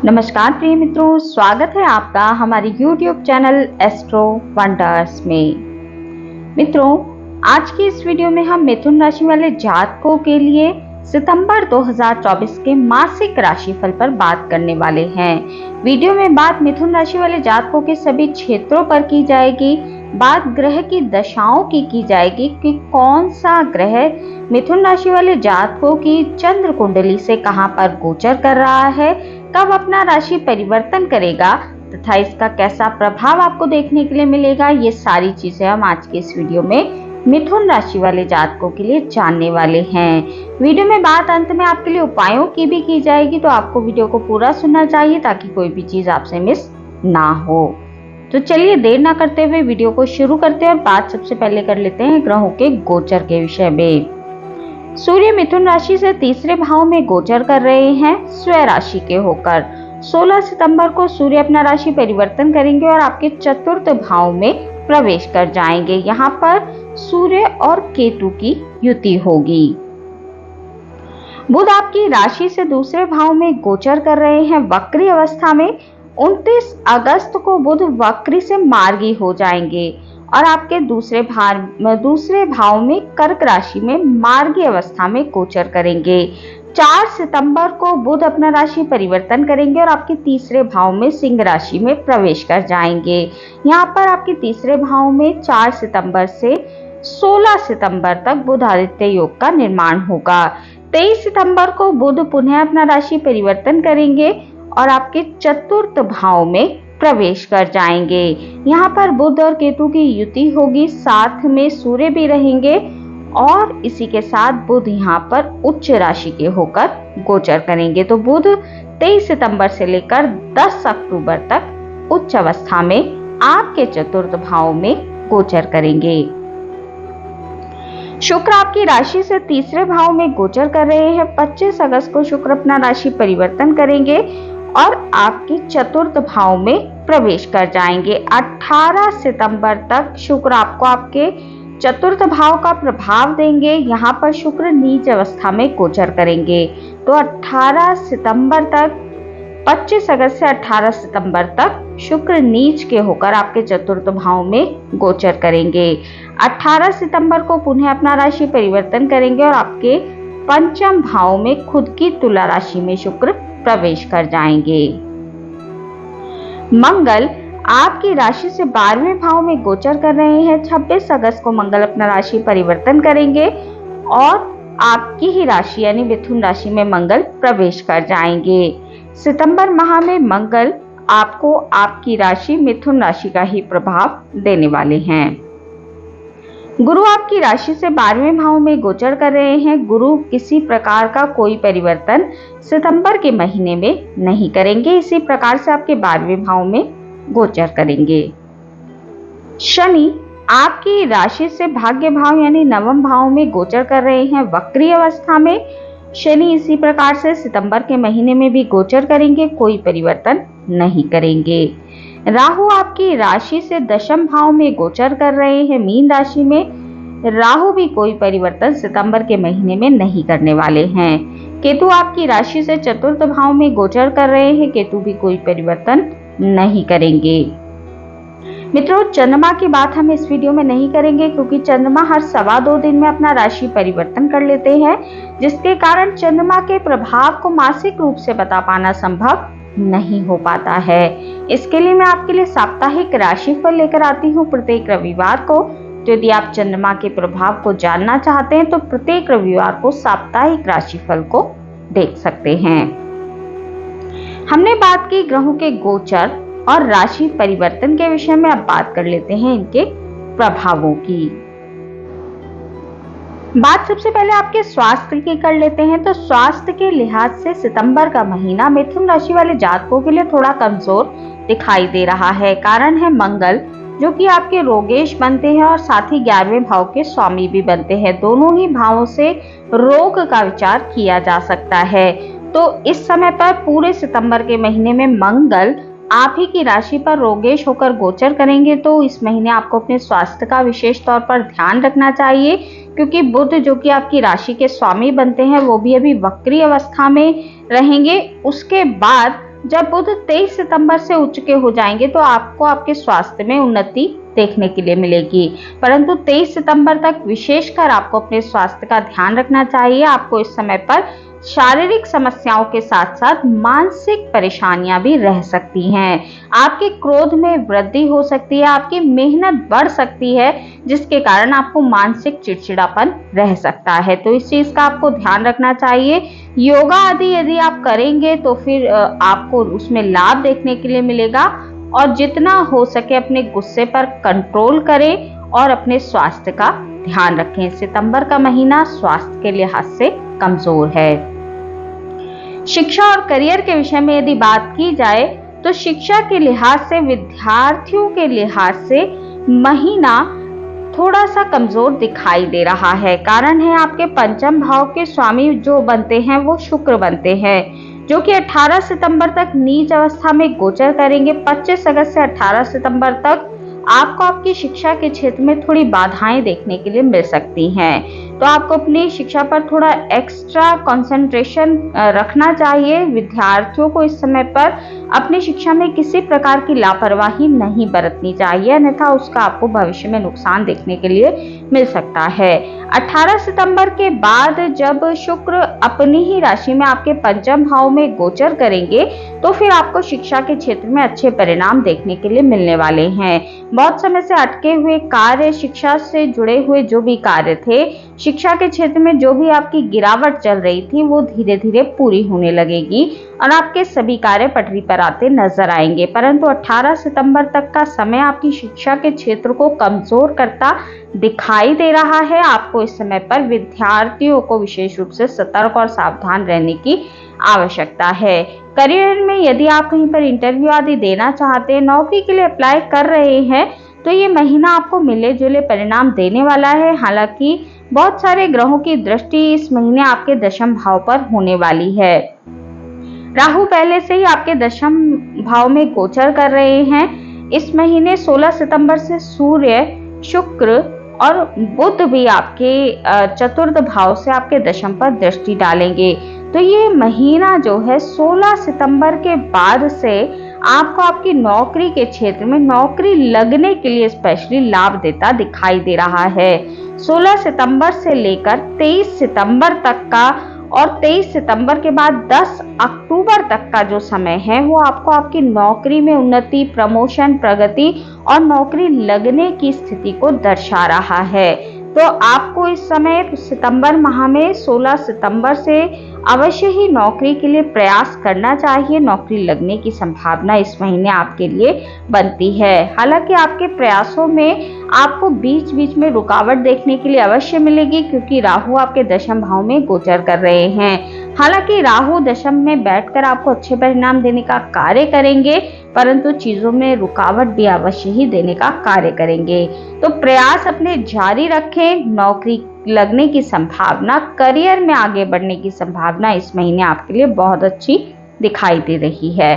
नमस्कार प्रिय मित्रों, स्वागत है आपका हमारे YouTube चैनल एस्ट्रो वंडर्स में। मित्रों, आज की इस वीडियो में हम मिथुन राशि वाले जातकों के लिए सितंबर 2024 के मासिक राशिफल पर बात करने वाले हैं। वीडियो में बात मिथुन राशि वाले जातकों के सभी क्षेत्रों पर की जाएगी। बात ग्रह की दशाओं की जाएगी कि कौन सा ग्रह मिथुन राशि वाले जातकों की चंद्र कुंडली से कहां पर गोचर कर रहा है, कब अपना राशि परिवर्तन करेगा तथा इसका कैसा प्रभाव आपको देखने के लिए मिलेगा। ये सारी चीजें हम आज के इस वीडियो में मिथुन राशि वाले जातकों के लिए जानने वाले हैं। वीडियो में बात अंत में आपके लिए उपायों की भी की जाएगी, तो आपको वीडियो को पूरा सुनना चाहिए ताकि कोई भी चीज आपसे मिस ना हो। तो चलिए देर ना करते हुए वीडियो को शुरू करते हैं और बात सबसे पहले कर लेते हैं ग्रहों के गोचर के विषय में। सूर्य मिथुन राशि से तीसरे भाव में गोचर कर रहे हैं स्वयं राशि के होकर। 16 सितंबर को सूर्य अपना राशि परिवर्तन करेंगे और आपके चतुर्थ भाव में प्रवेश कर जाएंगे। यहाँ पर सूर्य और केतु की युति होगी। बुध आपकी राशि से दूसरे भाव में गोचर कर रहे हैं वक्री अवस्था में। 29 अगस्त को बुध वक्री से मार्गी हो जाएंगे और आपके दूसरे भाव में कर्क राशि में मार्गी अवस्था में गोचर करेंगे। 4 सितंबर को बुध अपना राशि परिवर्तन करेंगे और आपके तीसरे भाव में सिंह राशि में प्रवेश कर जाएंगे। यहाँ पर आपके तीसरे भाव में 4 सितंबर से 16 सितंबर तक बुध आदित्य योग का निर्माण होगा। 23 सितंबर को बुध पुनः अपना राशि परिवर्तन करेंगे और आपके चतुर्थ भाव में प्रवेश कर जाएंगे। यहाँ पर बुध और केतु की युति होगी, साथ में सूर्य भी रहेंगे और इसी के साथ बुध यहाँ पर उच्च राशि के होकर गोचर करेंगे। तो बुध 23 सितंबर से लेकर 10 अक्टूबर तक उच्च अवस्था में आपके चतुर्थ भाव में गोचर करेंगे। शुक्र आपकी राशि से तीसरे भाव में गोचर कर रहे हैं। 25 अगस्त को शुक्र अपना राशि परिवर्तन करेंगे और आपके चतुर्थ भाव में प्रवेश कर जाएंगे। 18 सितंबर तक शुक्र आपको आपके चतुर्थ भाव का प्रभाव देंगे। यहाँ पर शुक्र नीच अवस्था में गोचर करेंगे। तो 18 सितंबर तक 25 अगस्त से 18 सितंबर तक शुक्र नीच के होकर आपके चतुर्थ भाव में गोचर करेंगे। 18 सितंबर को पुनः अपना राशि परिवर्तन करेंगे और आपके पंचम भाव में खुद की तुला राशि में शुक्र प्रवेश कर जाएंगे। मंगल आपकी राशि से 12वें भाव में गोचर कर रहे हैं। 26 अगस्त को मंगल अपना राशि परिवर्तन करेंगे और आपकी ही राशि यानी मिथुन राशि में मंगल प्रवेश कर जाएंगे। सितंबर माह में मंगल आपको आपकी राशि मिथुन राशि का ही प्रभाव देने वाले हैं। गुरु आपकी राशि से 12वें भाव में गोचर कर रहे हैं। गुरु किसी प्रकार का कोई परिवर्तन सितंबर के महीने में नहीं करेंगे, इसी प्रकार से आपके 12वें भाव में गोचर करेंगे। शनि आपकी राशि से भाग्य भाव यानी 9वें भाव में गोचर कर रहे हैं वक्री अवस्था में। शनि इसी प्रकार से सितंबर के महीने में भी गोचर करेंगे, कोई परिवर्तन नहीं करेंगे। राहु आपकी राशि से दशम भाव में गोचर कर रहे हैं मीन राशि में। राहु भी कोई परिवर्तन सितंबर के महीने में नहीं करने वाले हैं। केतु आपकी राशि से चतुर्थ भाव में गोचर कर रहे हैं। केतु भी कोई परिवर्तन नहीं करेंगे। मित्रों, चंद्रमा की बात हम इस वीडियो में नहीं करेंगे क्योंकि चंद्रमा हर 2.25 दिन में अपना राशि परिवर्तन कर लेते हैं, जिसके कारण चंद्रमा के प्रभाव को मासिक रूप से बता पाना संभव नहीं हो पाता है। इसके लिए मैं आपके लिए साप्ताहिक राशिफल लेकर आती हूँ प्रत्येक रविवार को। तो यदि आप चंद्रमा के प्रभाव को जानना चाहते हैं तो प्रत्येक रविवार को साप्ताहिक राशिफल को देख सकते हैं। हमने बात की ग्रहों के गोचर और राशि परिवर्तन के विषय में। अब बात कर लेते हैं इनके प्रभावों की। बात सबसे पहले आपके स्वास्थ्य की कर लेते हैं। तो स्वास्थ्य के लिहाज से सितंबर का महीना मिथुन राशि वाले जातकों के लिए थोड़ा कमजोर दिखाई दे रहा है। कारण है मंगल, जो कि आपके रोगेश बनते हैं और साथ ही 11वें भाव के स्वामी भी बनते हैं। दोनों ही भावों से रोग का विचार किया जा सकता है। तो इस समय पर पूरे सितंबर के महीने में मंगल आप ही की राशि पर रोगेश होकर गोचर करेंगे। तो इस महीने आपको अपने स्वास्थ्य का विशेष तौर पर ध्यान रखना चाहिए, क्योंकि बुध जो कि आपकी राशि के स्वामी बनते हैं वो भी अभी वक्री अवस्था में रहेंगे। उसके बाद जब बुध 23 सितंबर से उच्च के हो जाएंगे तो आपको आपके स्वास्थ्य में उन्नति देखने के लिए मिलेगी। परंतु 23 सितंबर तक विशेषकर आपको अपने स्वास्थ्य का ध्यान रखना चाहिए। आपको इस समय पर शारीरिक समस्याओं के साथ साथ मानसिक परेशानियां भी रह सकती हैं। आपके क्रोध में वृद्धि हो सकती है, आपकी मेहनत बढ़ सकती है, जिसके कारण आपको मानसिक चिड़चिड़ापन रह सकता है। तो इस चीज का आपको ध्यान रखना चाहिए। योगा आदि यदि आप करेंगे तो फिर आपको उसमें लाभ देखने के लिए मिलेगा। और जितना हो सके अपने गुस्से पर कंट्रोल करें और अपने स्वास्थ्य का ध्यान रखें। सितंबर का महीना स्वास्थ्य के लिहाज से कमजोर है। शिक्षा और करियर के विषय में यदि बात की जाए तो शिक्षा के लिहाज से, विद्यार्थियों के लिहाज से महीना थोड़ा सा कमजोर दिखाई दे रहा है। कारण है आपके पंचम भाव के स्वामी जो बनते हैं वो शुक्र बनते हैं, जो कि 18 सितंबर तक नीच अवस्था में गोचर करेंगे। 25 अगस्त से 18 सितंबर तक आपको आपकी शिक्षा के क्षेत्र में थोड़ी बाधाएं देखने के लिए मिल सकती हैं। तो आपको अपनी शिक्षा पर थोड़ा एक्स्ट्रा कंसंट्रेशन रखना चाहिए। विद्यार्थियों को इस समय पर अपनी शिक्षा में किसी प्रकार की लापरवाही नहीं बरतनी चाहिए, अन्यथा उसका आपको भविष्य में नुकसान देखने के लिए मिल सकता है। 18 सितंबर के बाद जब शुक्र अपनी ही राशि में आपके पंचम भाव में गोचर करेंगे तो फिर आपको शिक्षा के क्षेत्र में अच्छे परिणाम देखने के लिए मिलने वाले हैं। बहुत समय से अटके हुए कार्य, शिक्षा से जुड़े हुए जो भी कार्य थे, शिक्षा के क्षेत्र में जो भी आपकी गिरावट चल रही थी वो धीरे धीरे पूरी होने लगेगी और आपके सभी कार्य पटरी पर आते नजर आएंगे। परंतु 18 सितंबर तक का समय आपकी शिक्षा के क्षेत्र को कमजोर करता दिखाई दे रहा है। आपको इस समय पर विद्यार्थियों को विशेष रूप से सतर्क और सावधान रहने की आवश्यकता है। करियर में यदि आप कहीं पर इंटरव्यू आदि देना चाहते हैं, नौकरी के लिए अप्लाई कर रहे हैं, तो ये महीना आपको मिले जुले परिणाम देने वाला है। हालांकि बहुत सारे ग्रहों की दृष्टि इस महीने आपके दशम भाव पर होने वाली है। राहु पहले से ही आपके दशम भाव में गोचर कर रहे हैं। इस महीने 16 सितंबर से सूर्य, शुक्र और बुध भी आपके चतुर्थ भाव से आपके दशम पर दृष्टि डालेंगे। तो ये महीना जो है 16 सितंबर के बाद से आपको आपकी नौकरी के क्षेत्र में नौकरी लगने के लिए स्पेशली लाभ देता दिखाई दे रहा है। 16 सितंबर से लेकर 23 सितंबर तक का और 23 सितंबर के बाद 10 अक्टूबर तक का जो समय है वो आपको आपकी नौकरी में उन्नति, प्रमोशन, प्रगति और नौकरी लगने की स्थिति को दर्शा रहा है। तो आपको इस समय सितंबर माह में 16 सितंबर से अवश्य ही नौकरी के लिए प्रयास करना चाहिए। नौकरी लगने की संभावना इस महीने आपके लिए बनती है। हालांकि आपके प्रयासों में आपको बीच बीच में रुकावट देखने के लिए अवश्य मिलेगी, क्योंकि राहु आपके दशम भाव में गोचर कर रहे हैं। हालांकि राहु दशम में बैठकर आपको अच्छे परिणाम देने का कार्य करेंगे, परंतु चीजों में रुकावट भी अवश्य ही देने का कार्य करेंगे। तो प्रयास अपने जारी रखें। नौकरी लगने की संभावना, करियर में आगे बढ़ने की संभावना इस महीने आपके लिए बहुत अच्छी दिखाई दे रही है।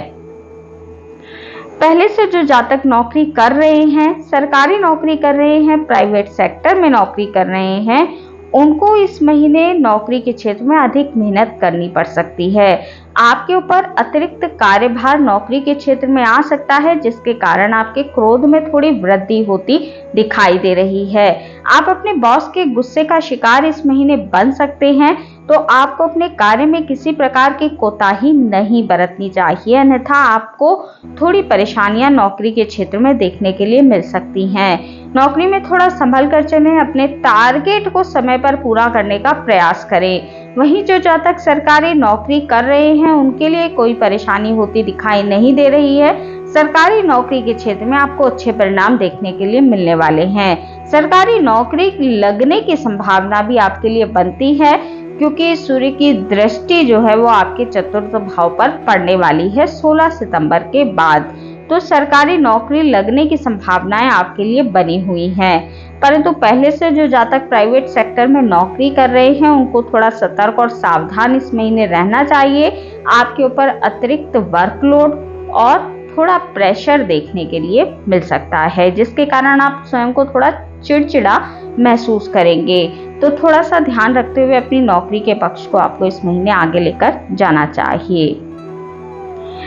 पहले से जो जातक नौकरी कर रहे हैं, सरकारी नौकरी कर रहे हैं, प्राइवेट सेक्टर में नौकरी कर रहे हैं, उनको इस महीने नौकरी के क्षेत्र में अधिक मेहनत करनी पड़ सकती है। आपके ऊपर अतिरिक्त कार्यभार नौकरी के क्षेत्र में आ सकता है, जिसके कारण आपके क्रोध में थोड़ी वृद्धि होती दिखाई दे रही है। आप अपने बॉस के गुस्से का शिकार इस महीने बन सकते हैं, तो आपको अपने कार्य में किसी प्रकार की कोताही नहीं बरतनी चाहिए, अन्यथा आपको थोड़ी परेशानियां नौकरी के क्षेत्र में देखने के लिए मिल सकती हैं। नौकरी में थोड़ा संभल कर चलें, अपने टारगेट को समय पर पूरा करने का प्रयास करें। वहीं जो जातक सरकारी नौकरी कर रहे हैं उनके लिए कोई परेशानी होती दिखाई नहीं दे रही है। सरकारी नौकरी के क्षेत्र में आपको अच्छे परिणाम देखने के लिए मिलने वाले हैं। सरकारी नौकरी लगने की संभावना भी आपके लिए बनती है, क्योंकि सूर्य की दृष्टि जो है वो आपके चतुर्थ भाव पर पड़ने वाली है 16 सितंबर के बाद। तो सरकारी नौकरी लगने की संभावनाएं आपके लिए बनी हुई हैं। परंतु पहले से जो जातक प्राइवेट सेक्टर में नौकरी कर रहे हैं उनको थोड़ा सतर्क और सावधान इस महीने रहना चाहिए। आपके ऊपर अतिरिक्त वर्कलोड और थोड़ा प्रेशर देखने के लिए मिल सकता है, जिसके कारण आप स्वयं को थोड़ा चिड़चिड़ा महसूस करेंगे। तो थोड़ा सा ध्यान रखते हुए अपनी नौकरी के पक्ष को आपको इस महीने आगे लेकर जाना चाहिए।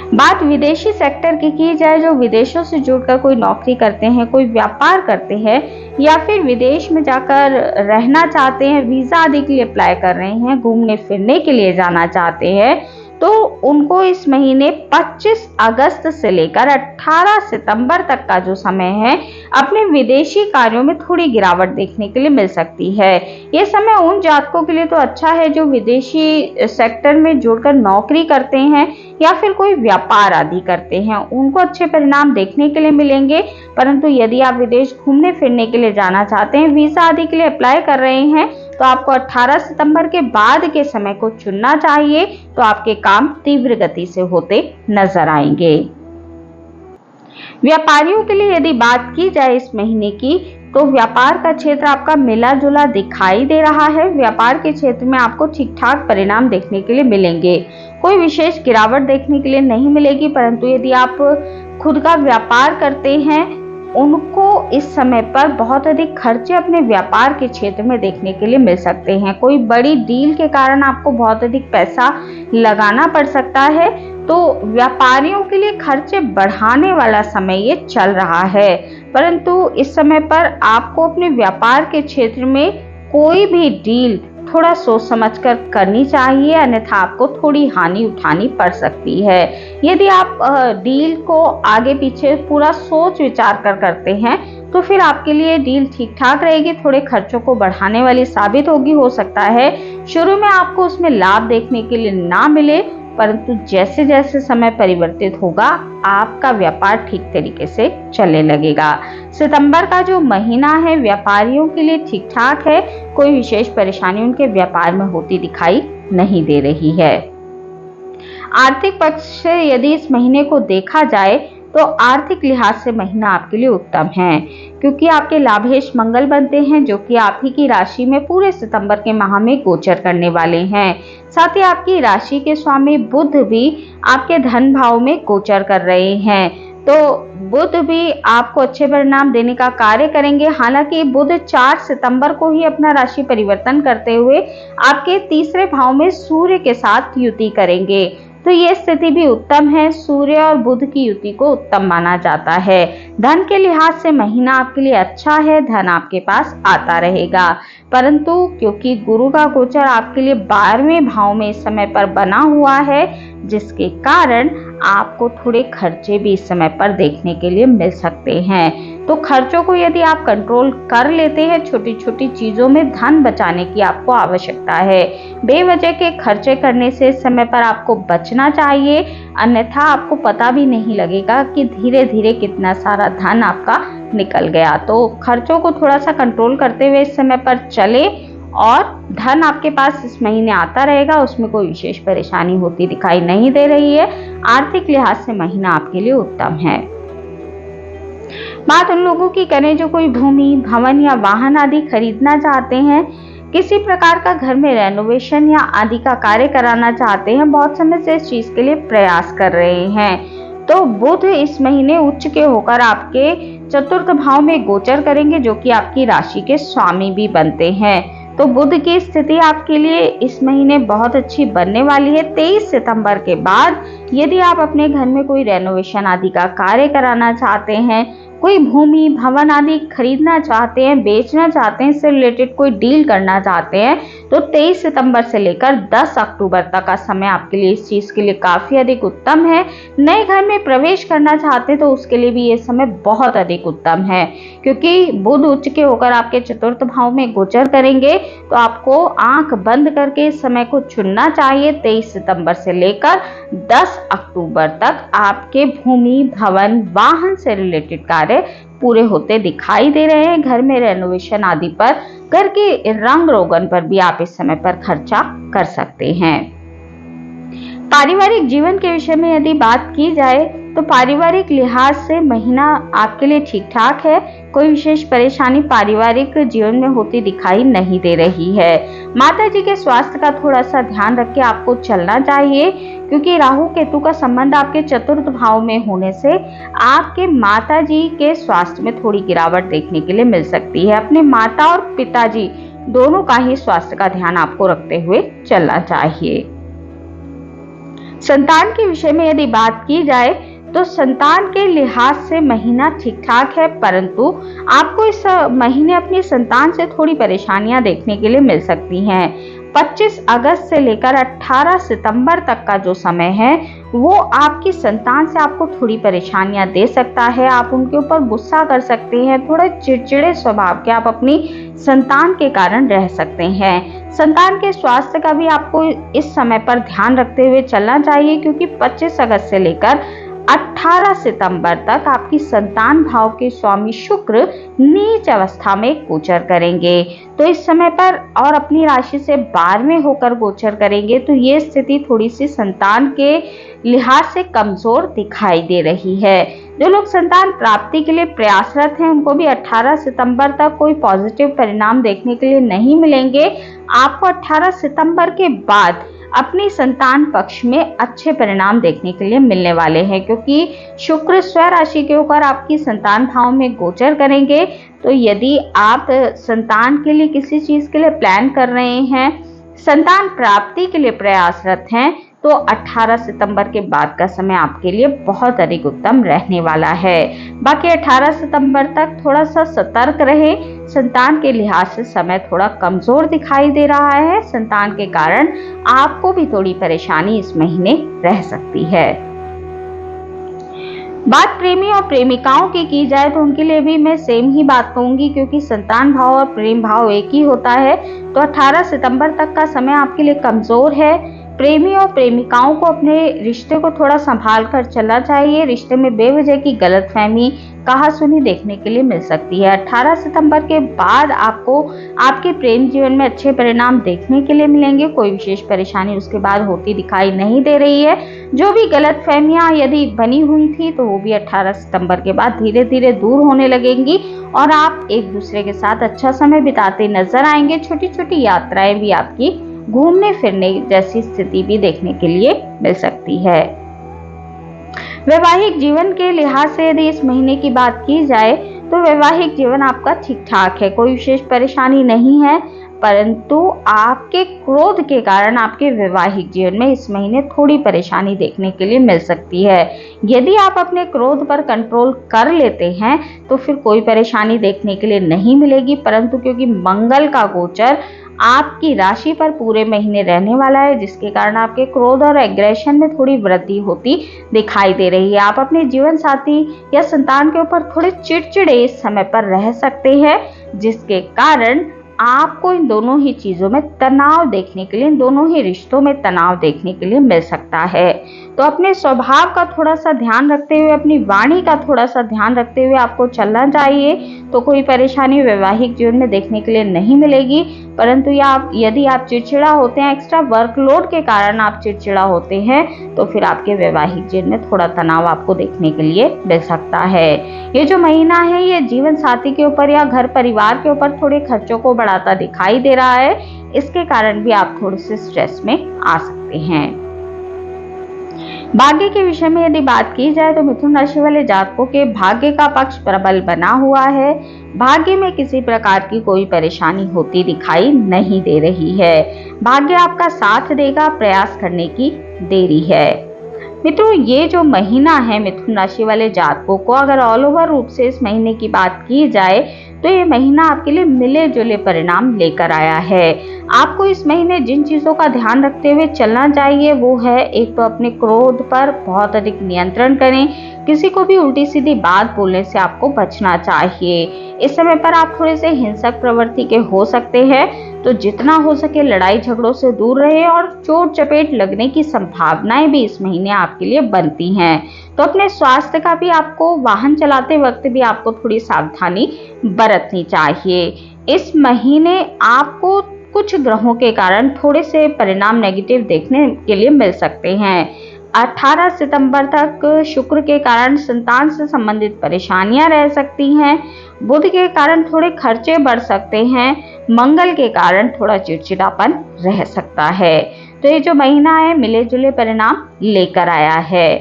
बात विदेशी सेक्टर की जाए, जो विदेशों से जुड़कर कोई नौकरी करते हैं, कोई व्यापार करते हैं या फिर विदेश में जाकर रहना चाहते हैं, वीजा आदि के लिए अप्लाई कर रहे हैं, घूमने फिरने के लिए जाना चाहते हैं, तो उनको इस महीने 25 अगस्त से लेकर 18 सितंबर तक का जो समय है, अपने विदेशी कार्यों में थोड़ी गिरावट देखने के लिए मिल सकती है। ये समय उन जातकों के लिए तो अच्छा है जो विदेशी सेक्टर में जुड़कर नौकरी करते हैं या फिर कोई व्यापार आदि करते हैं, उनको अच्छे परिणाम देखने के लिए मिलेंगे। परंतु यदि आप विदेश घूमने फिरने के लिए जाना चाहते हैं, वीजा आदि के लिए अप्लाई कर रहे हैं, तो आपको 18 सितंबर के बाद के समय को चुनना चाहिए, तो आपके काम तीव्र गति से होते नजर आएंगे। व्यापारियों के लिए यदि बात की जाए इस महीने की, तो व्यापार का क्षेत्र आपका मिला जुला दिखाई दे रहा है। व्यापार के क्षेत्र में आपको ठीक ठाक परिणाम देखने के लिए मिलेंगे, कोई विशेष गिरावट देखने के लिए नहीं मिलेगी। परंतु यदि आप खुद का व्यापार करते हैं, उनको इस समय पर बहुत अधिक खर्चे अपने व्यापार के क्षेत्र में देखने के लिए मिल सकते हैं। कोई बड़ी डील के कारण आपको बहुत अधिक पैसा लगाना पड़ सकता है, तो व्यापारियों के लिए खर्चे बढ़ाने वाला समय ये चल रहा है। परंतु इस समय पर आपको अपने व्यापार के क्षेत्र में कोई भी डील थोड़ा सोच समझकर करनी चाहिए, अन्यथा आपको थोड़ी हानि उठानी पड़ सकती है। यदि आप डील को आगे पीछे पूरा सोच विचार कर करते हैं, तो फिर आपके लिए डील ठीक ठाक रहेगी, थोड़े खर्चों को बढ़ाने वाली साबित होगी। हो सकता है शुरू में आपको उसमें लाभ देखने के लिए ना मिले, परंतु जैसे जैसे समय परिवर्तित होगा, आपका व्यापार ठीक तरीके से चलने लगेगा। सितंबर का जो महीना है व्यापारियों के लिए ठीक ठाक है, कोई विशेष परेशानी उनके व्यापार में होती दिखाई नहीं दे रही है। आर्थिक पक्ष से यदि इस महीने को देखा जाए, तो आर्थिक लिहाज से महीना आपके लिए उत्तम है, क्योंकि आपके लाभेश मंगल बनते हैं, जो कि आप ही की राशि में पूरे सितंबर के माह में गोचर करने वाले हैं। साथ ही आपकी राशि के स्वामी बुध भी आपके धन भाव में गोचर कर रहे हैं, तो बुध भी आपको अच्छे परिणाम देने का कार्य करेंगे। हालांकि बुध 4 सितंबर को ही अपना राशि परिवर्तन करते हुए आपके तीसरे भाव में सूर्य के साथ युति करेंगे, तो ये स्थिति भी उत्तम है। सूर्य और बुध की युति को उत्तम माना जाता है। धन के लिहाज से महीना आपके लिए अच्छा है, धन आपके पास आता रहेगा। परंतु क्योंकि गुरु का गोचर आपके लिए 12वें भाव में इस समय पर बना हुआ है, जिसके कारण आपको थोड़े खर्चे भी इस समय पर देखने के लिए मिल सकते हैं। तो खर्चों को यदि आप कंट्रोल कर लेते हैं, छोटी छोटी चीजों में धन बचाने की आपको आवश्यकता है। बेवजह के खर्चे करने से इस समय पर आपको बचना चाहिए, अन्यथा आपको पता भी नहीं लगेगा कि धीरे धीरे कितना सारा धन आपका निकल गया। तो खर्चों को थोड़ा सा कंट्रोल करते हुए इस समय पर चले, और धन आपके पास इस महीने आता रहेगा, उसमें कोई विशेष परेशानी होती दिखाई नहीं दे रही है। आर्थिक लिहाज से महीना आपके लिए उत्तम है। बात उन लोगों की करें जो कोई भूमि, भवन या वाहन आदि खरीदना चाहते हैं, किसी प्रकार का घर में रेनोवेशन या आदि का कार्य कराना चाहते हैं, बहुत समय से इस चीज के लिए प्रयास कर रहे हैं, तो बुध इस महीने उच्च के होकर आपके चतुर्थ भाव में गोचर करेंगे, जो कि आपकी राशि के स्वामी भी बनते हैं। तो बुध की स्थिति आपके लिए इस महीने बहुत अच्छी बनने वाली है। 23 सितंबर के बाद यदि आप अपने घर में कोई रेनोवेशन आदि का कार्य कराना चाहते हैं, कोई भूमि, भवन आदि खरीदना चाहते हैं, बेचना चाहते हैं, इससे रिलेटेड कोई डील करना चाहते हैं, तो 23 सितंबर से लेकर 10 अक्टूबर तक का समय आपके लिए इस चीज के लिए काफी अधिक उत्तम है। नए घर में प्रवेश करना चाहते हैं तो उसके लिए भी ये समय बहुत अधिक उत्तम है, क्योंकि बुध उच्च के होकर आपके चतुर्थ भाव में गोचर करेंगे, तो आपको आंख बंद करके इस समय को चुनना चाहिए। 23 सितंबर से लेकर 10 अक्टूबर तक आपके भूमि, भवन, वाहन से रिलेटेड कार्य पूरे होते दिखाई दे रहे हैं। घर में रेनोवेशन आदि पर, घर के रंग रोगन पर भी आप इस समय पर खर्चा कर सकते हैं। पारिवारिक जीवन के विषय में यदि बात की जाए, तो पारिवारिक लिहाज से महीना आपके लिए ठीक ठाक है, कोई विशेष परेशानी पारिवारिक जीवन में होती दिखाई नहीं दे रही है। माता जी के स्वास्थ्य का थोड़ा सा ध्यान रख के आपको चलना चाहिए, क्योंकि राहु केतु का संबंध आपके चतुर्थ भाव में होने से आपके माता जी के स्वास्थ्य में थोड़ी गिरावट देखने के लिए मिल सकती है। अपने माता और पिताजी दोनों का ही स्वास्थ्य का ध्यान आपको रखते हुए चलना चाहिए। संतान के विषय में यदि बात की जाए तो संतान के लिहाज से महीना ठीक ठाक है, परंतु आपको इस महीने अपनी संतान से थोड़ी परेशानियां देखने के लिए मिल सकती हैं। 25 अगस्त से लेकर 18 सितंबर तक का जो समय है वो आपकी संतान से आपको थोड़ी परेशानियां दे सकता है। आप उनके ऊपर गुस्सा कर सकते हैं, थोड़े चिड़चिड़े स्वभाव के आप अपनी संतान के कारण रह सकते हैं। संतान के स्वास्थ्य का भी आपको इस समय पर ध्यान रखते हुए चलना चाहिए, क्योंकि 25 अगस्त से लेकर 18 सितंबर तक आपकी संतान भाव के स्वामी शुक्र नीच अवस्था में गोचर करेंगे। तो इस समय पर और अपनी राशि से 12वें होकर गोचर करेंगे, तो ये स्थिति थोड़ी सी संतान के लिहाज से कमजोर दिखाई दे रही है। जो लोग संतान प्राप्ति के लिए प्रयासरत हैं उनको भी 18 सितंबर तक कोई पॉजिटिव परिणाम देखने के लिए नहीं मिलेंगे। आपको 18 सितंबर के बाद अपनी संतान पक्ष में अच्छे परिणाम देखने के लिए मिलने वाले हैं, क्योंकि शुक्र स्व राशि के ऊपर आपकी संतान भाव में गोचर करेंगे। तो यदि आप संतान के लिए किसी चीज के लिए प्लान कर रहे हैं, संतान प्राप्ति के लिए प्रयासरत हैं, तो 18 सितंबर के बाद का समय आपके लिए बहुत अधिक उत्तम रहने वाला है। बाकी 18 सितंबर तक थोड़ा सा सतर्क रहे। संतान के लिहाज से समय थोड़ा कमजोर दिखाई दे रहा है, संतान के कारण आपको भी थोड़ी परेशानी इस महीने रह सकती है। बात प्रेमी और प्रेमिकाओं की जाए तो उनके लिए भी मैं सेम ही बात कहूंगी, क्योंकि संतान भाव और प्रेम भाव एक ही होता है। तो 18 सितंबर तक का समय आपके लिए कमजोर है। प्रेमी और प्रेमिकाओं को अपने रिश्ते को थोड़ा संभाल कर चलना चाहिए। रिश्ते में बेवजह की गलतफहमी, कहासुनी देखने के लिए मिल सकती है। 18 सितंबर के बाद आपको आपके प्रेम जीवन में अच्छे परिणाम देखने के लिए मिलेंगे। कोई विशेष परेशानी उसके बाद होती दिखाई नहीं दे रही है। जो भी गलतफहमियां यदि बनी हुई थी तो वो भी 18 सितंबर के बाद धीरे धीरे दूर होने लगेंगी और आप एक दूसरे के साथ अच्छा समय बिताते नजर आएंगे। छोटी छोटी यात्राएं भी आपकी घूमने फिरने जैसी स्थिति भी देखने के लिए मिल सकती है। वैवाहिक जीवन के लिहाज से यदि इस महीने की बात की जाए तो वैवाहिक जीवन आपका ठीक ठाक है, कोई विशेष परेशानी नहीं है, परंतु आपके क्रोध के कारण आपके वैवाहिक जीवन में इस महीने थोड़ी परेशानी देखने के लिए मिल सकती है। यदि आप अपने क्रोध पर कंट्रोल कर लेते हैं तो फिर कोई परेशानी देखने के लिए नहीं मिलेगी, परंतु क्योंकि मंगल का गोचर आपकी राशि पर पूरे महीने रहने वाला है, जिसके कारण आपके क्रोध और एग्रेशन में थोड़ी वृद्धि होती दिखाई दे रही है। आप अपने जीवन साथी या संतान के ऊपर थोड़े चिड़चिड़े इस समय पर रह सकते हैं, जिसके कारण आपको इन दोनों ही चीजों में तनाव देखने के लिए, इन दोनों ही रिश्तों में तनाव देखने के लिए मिल सकता है। तो अपने स्वभाव का थोड़ा सा ध्यान रखते हुए, अपनी वाणी का थोड़ा सा ध्यान रखते हुए आपको चलना चाहिए। तो कोई परेशानी वैवाहिक जीवन में देखने के लिए नहीं मिलेगी, परंतु यदि आप चिड़चिड़ा होते हैं, एक्स्ट्रा वर्कलोड के कारण आप चिड़चिड़ा होते हैं, तो फिर आपके वैवाहिक जीवन में थोड़ा तनाव आपको देखने के लिए मिल सकता है। ये जो महीना है ये जीवन साथी के ऊपर या घर परिवार के ऊपर थोड़े खर्चों को बढ़ाता दिखाई दे रहा है। इसके कारण भी आप थोड़े से स्ट्रेस में आ सकते हैं। भाग्य के विषय में यदि बात की जाए तो मिथुन राशि वाले जातकों के भाग्य का पक्ष प्रबल बना हुआ है। भाग्य में किसी प्रकार की कोई परेशानी होती दिखाई नहीं दे रही है। भाग्य आपका साथ देगा, प्रयास करने की देरी है। मित्रों, ये जो महीना है मिथुन राशि वाले जातकों को, अगर ऑल ओवर रूप से इस महीने की बात की जाए तो ये महीना आपके लिए मिले जुले परिणाम लेकर आया है। आपको इस महीने जिन चीजों का ध्यान रखते हुए चलना चाहिए वो है, एक तो अपने क्रोध पर बहुत अधिक नियंत्रण करें। किसी को भी उल्टी सीधी बात बोलने से आपको बचना चाहिए। इस समय पर आप थोड़े से हिंसक प्रवृत्ति के हो सकते हैं, तो जितना हो सके लड़ाई झगड़ों से दूर रहे और चोट चपेट लगने की संभावनाएं भी इस महीने आपके लिए बनती हैं। तो अपने स्वास्थ्य का भी आपको, वाहन चलाते वक्त भी आपको थोड़ी सावधानी बरतनी चाहिए। इस महीने आपको कुछ ग्रहों के कारण थोड़े से परिणाम नेगेटिव देखने के लिए मिल सकते हैं। 18 सितंबर तक शुक्र के कारण संतान से संबंधित परेशानियां रह सकती हैं। बुध के कारण थोड़े खर्चे बढ़ सकते हैं। मंगल के कारण थोड़ा चिड़चिड़ापन रह सकता है। तो ये जो महीना है मिले जुले परिणाम लेकर आया है।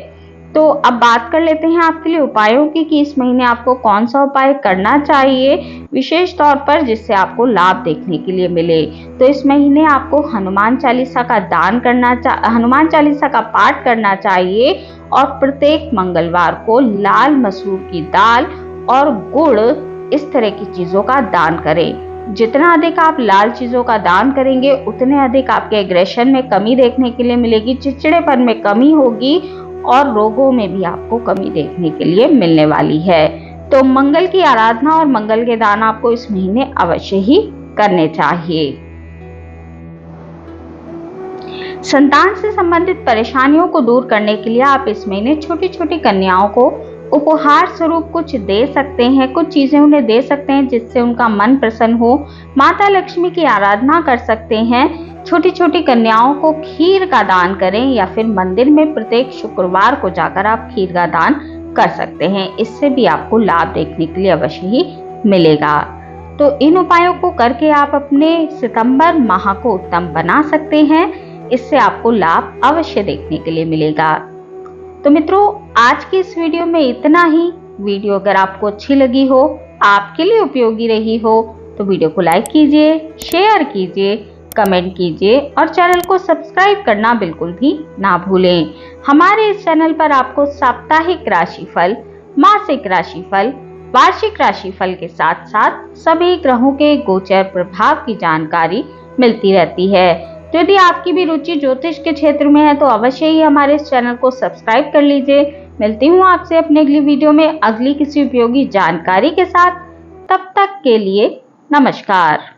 तो अब बात कर लेते हैं आपके लिए उपायों की कि इस महीने आपको कौन सा उपाय करना चाहिए विशेष तौर पर जिससे आपको लाभ देखने के लिए मिले। तो इस महीने आपको हनुमान चालीसा का हनुमान चालीसा का पाठ करना चाहिए और प्रत्येक मंगलवार को लाल मसूर की दाल और गुड़ इस तरह की चीजों का दान करें। जितना अधिक आप लाल चीजों का दान करेंगे उतने अधिक आपके एग्रेशन में कमी देखने के लिए मिलेगी, चिड़चिड़ेपन में कमी होगी और रोगों में भी आपको कमी देखने के लिए मिलने वाली है। तो मंगल की आराधना और मंगल के दान आपको इस महीने अवश्य ही करने चाहिए। संतान से संबंधित परेशानियों को दूर करने के लिए आप इस महीने छोटी छोटी कन्याओं को उपहार स्वरूप कुछ दे सकते हैं, कुछ चीजें उन्हें दे सकते हैं जिससे उनका मन प्रसन्न हो। माता लक्ष्मी की आराधना कर सकते हैं, छोटी छोटी कन्याओं को खीर का दान करें या फिर मंदिर में प्रत्येक शुक्रवार को जाकर आप खीर का दान कर सकते हैं। इससे भी आपको लाभ देखने के लिए अवश्य ही मिलेगा। तो इन उपायों को करके आप अपने सितंबर माह को उत्तम बना सकते हैं, इससे आपको लाभ अवश्य देखने के लिए मिलेगा। तो मित्रों, आज की इस वीडियो में इतना ही। वीडियो अगर आपको अच्छी लगी हो, आपके लिए उपयोगी रही हो, तो वीडियो को लाइक कीजिए, शेयर कीजिए, कमेंट कीजिए और चैनल को सब्सक्राइब करना बिल्कुल भी ना भूलें। हमारे इस चैनल पर आपको साप्ताहिक राशिफल, मासिक राशिफल, वार्षिक राशिफल के साथ साथ सभी ग्रहों के गोचर प्रभाव की जानकारी मिलती रहती है। तो यदि आपकी भी रुचि ज्योतिष के क्षेत्र में है तो अवश्य ही हमारे इस चैनल को सब्सक्राइब कर लीजिए। मिलती हूँ आपसे अपने अगली वीडियो में अगली किसी उपयोगी जानकारी के साथ। तब तक के लिए नमस्कार।